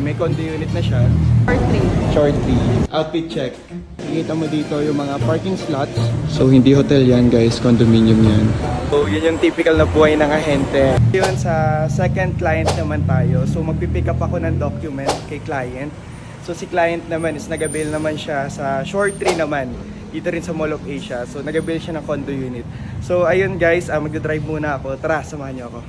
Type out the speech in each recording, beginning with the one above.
may condo unit na siya. Short 3. Outfit check. Nakikita mo dito yung mga parking slots. So hindi hotel yan guys, condominium yan. So yun yung typical na buhay ng ahente. Yun sa second client naman tayo. So magpipick up ako ng document kay client. So si client naman is nag-avail naman siya sa short 3 naman. Dito rin sa Mall of Asia. So nag-avail siya ng condo unit. So ayun guys, magdadrive muna ako. Tara, samahan niyo ako.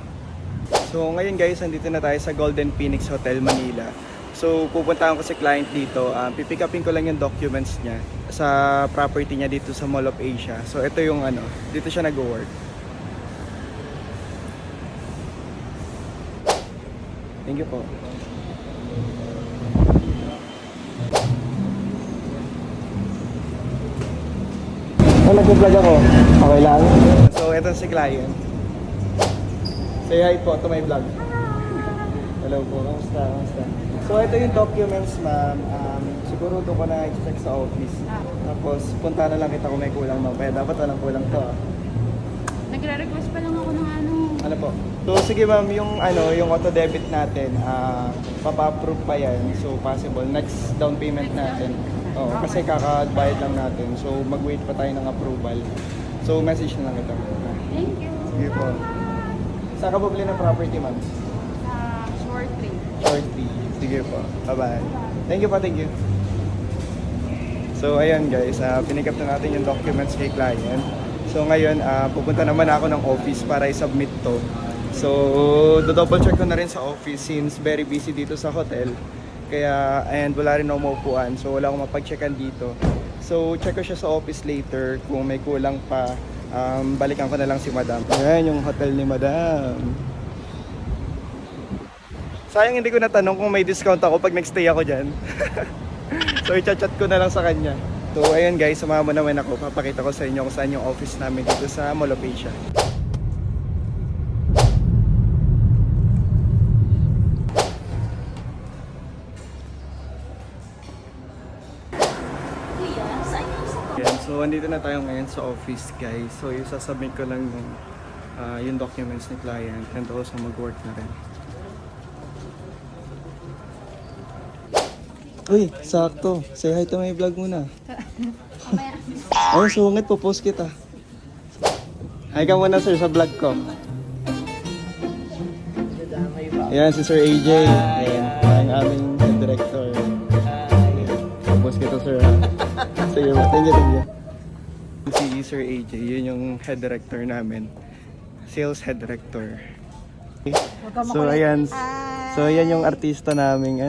So ngayon guys, andito na tayo sa Golden Phoenix Hotel, Manila. So pupuntahan ko si client dito, pipick upin ko lang yung documents niya sa property niya dito sa Mall of Asia. So ito yung dito siya nag-work. Thank you po. Nag-vlog ako. Okay lang? So ito si client. Say hi po to my vlog. Hello po, kamusta? So ito yung documents ma'am. Siguro doon ko na i-check sa office. Tapos punta na lang kita kung may kulang ma'am. Kaya dapat walang kulang to Nagre-request pa lang ako ng Ano po? So sige ma'am, yung auto debit natin, papa-approve pa yan. So possible next down payment natin. Oo, kasi kakabayad lang natin. So mag-wait pa tayo ng approval. So message na lang kita. Thank you. Sige po. Saan ka bumili ng property ma'am? Short 3. Short 3. Sige po. Bye-bye. Thank you po, thank you. So ayun guys, pinick up na natin yung documents kay client. So ngayon, pupunta naman ako ng office para i-submit to. So double check ko na rin sa office since very busy dito sa hotel. Kaya, and wala rin ako maupuan. So wala akong mapag-checkan dito. So check ko siya sa office later. Kung may kulang pa, balikan ko na lang si madam. Ayan yung hotel ni madam. Sayang hindi ko natanong kung may discount ako pag nag-stay ako dyan. So i-chat ko na lang sa kanya. So ayun guys, sumama mo naman ako. Papakita ko sa inyo kung saan yung office namin dito sa Mall of Asia. Yan, so andito na tayo ngayon sa office guys. So isasubmit ko lang yung documents ni client and also mag-work na rin. Uy, sakto. Say hi to my vlog muna. Oh, sungit po, post kita. Hi ka muna sir sa vlog ko. Ayan si Sir AJ. Ayan, ang aming head director. Post kita sir ha. Sige ba, thank you. Si Sir AJ, yun yung head director namin. Sales head director. So ayan. So yan yung artista naming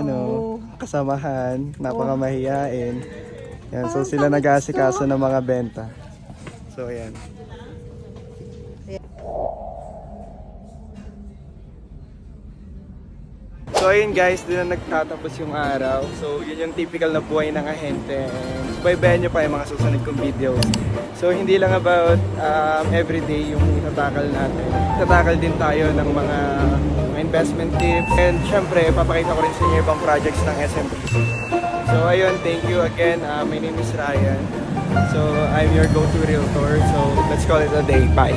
kasamahan, napakamahiyain. Yan, so sila nag-aasikaso ng mga benta. So ayan. So ayun guys, doon na nagtatapos yung araw. So yun yung typical na buhay ng ahente. And subaybayan nyo pa yung mga susunod kong videos. So hindi lang about everyday yung itatakal natin. Itatakal din tayo ng mga investment tips. And syempre, papakita ko rin sa inyo ibang projects ng SMP. So ayun, thank you again. My name is Ryan. So I'm your go-to realtor. So let's call it a day. Bye!